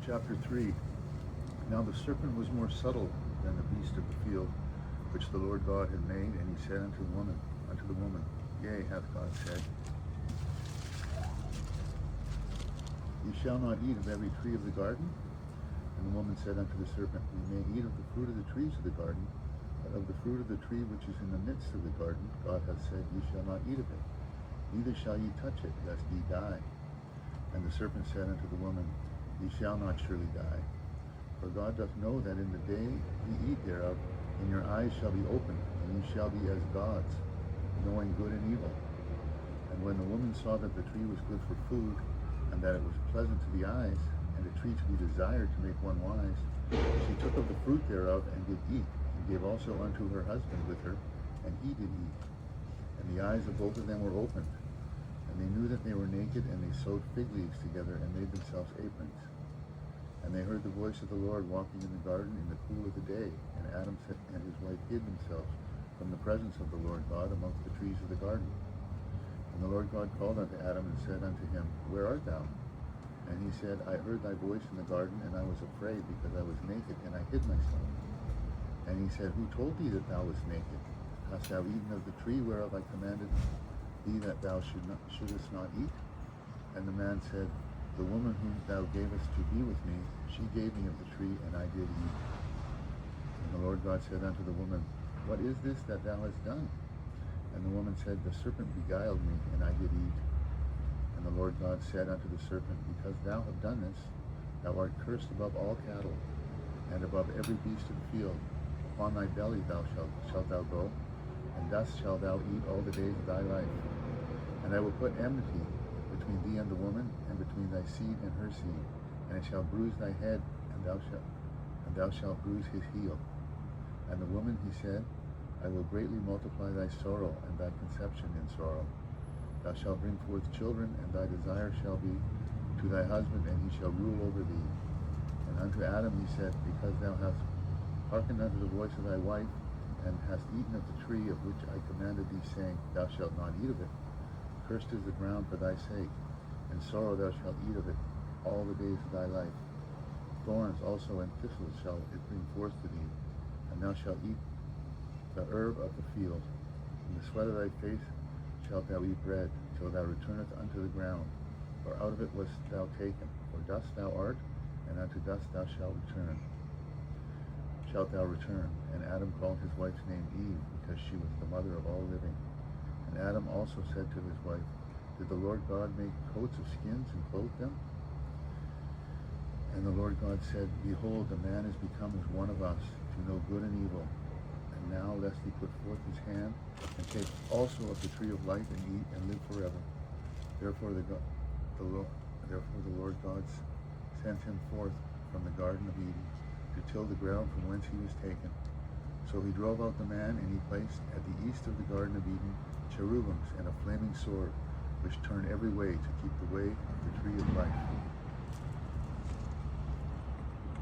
Chapter 3. Now the serpent was more subtle than the beast of the field, which the Lord God had made, and he said unto the woman, Yea, hath God said, Ye shall not eat of every tree of the garden? And the woman said unto the serpent, We may eat of the fruit of the trees of the garden, but of the fruit of the tree which is in the midst of the garden, God hath said, Ye shall not eat of it, neither shall ye touch it, lest ye die. And the serpent said unto the woman, Ye shall not surely die. For God doth know that in the day ye eat thereof, and your eyes shall be opened, and ye shall be as gods, knowing good and evil. And when the woman saw that the tree was good for food, and that it was pleasant to the eyes, and a tree to be desired to make one wise, she took of the fruit thereof, and did eat, and gave also unto her husband with her, and he did eat. And the eyes of both of them were opened, and they knew that they were naked, and they sewed fig leaves together, and made themselves aprons. And they heard the voice of the Lord walking in the garden in the cool of the day. And Adam and his wife hid themselves from the presence of the Lord God amongst the trees of the garden. And the Lord God called unto Adam and said unto him, Where art thou? And he said, I heard thy voice in the garden, and I was afraid, because I was naked, and I hid myself. And he said, Who told thee that thou wast naked? Hast thou eaten of the tree whereof I commanded thee that thou shouldest not eat? And the man said, The woman whom thou gavest to be with me, she gave me of the tree, and I did eat. And the Lord God said unto the woman, What is this that thou hast done? And the woman said, The serpent beguiled me, and I did eat. And the Lord God said unto the serpent, Because thou hast done this, thou art cursed above all cattle, and above every beast of the field. Upon thy belly shalt thou go, and dust shalt thou eat all the days of thy life. And I will put enmity between thee and the woman, and between thy seed and her seed, and it shall bruise thy head, and thou shalt bruise his heel. And the woman, he said, I will greatly multiply thy sorrow, and thy conception in sorrow. Thou shalt bring forth children, and thy desire shall be to thy husband, and he shall rule over thee. And unto Adam he said, Because thou hast hearkened unto the voice of thy wife, and hast eaten of the tree of which I commanded thee, saying, Thou shalt not eat of it, cursed is the ground for thy sake, and sorrow thou shalt eat of it all the days of thy life. Thorns also and thistles shall it bring forth to thee, and thou shalt eat the herb of the field. In the sweat of thy face shalt thou eat bread, till thou returnest unto the ground, for out of it wast thou taken. For dust thou art, and unto dust shalt thou return. And Adam called his wife's name Eve, because she was the mother of all living. And Adam also said to his wife, Did the Lord God make coats of skins and clothe them? And the Lord God said, Behold, the man is become as one of us, to know good and evil. And now lest he put forth his hand, and take also of the tree of life, and eat, and live forever. Therefore the Lord God sent him forth from the Garden of Eden, to till the ground from whence he was taken. So he drove out the man, and he placed at the east of the Garden of Eden cherubims and a flaming sword, which turn every way to keep the way of the tree of life.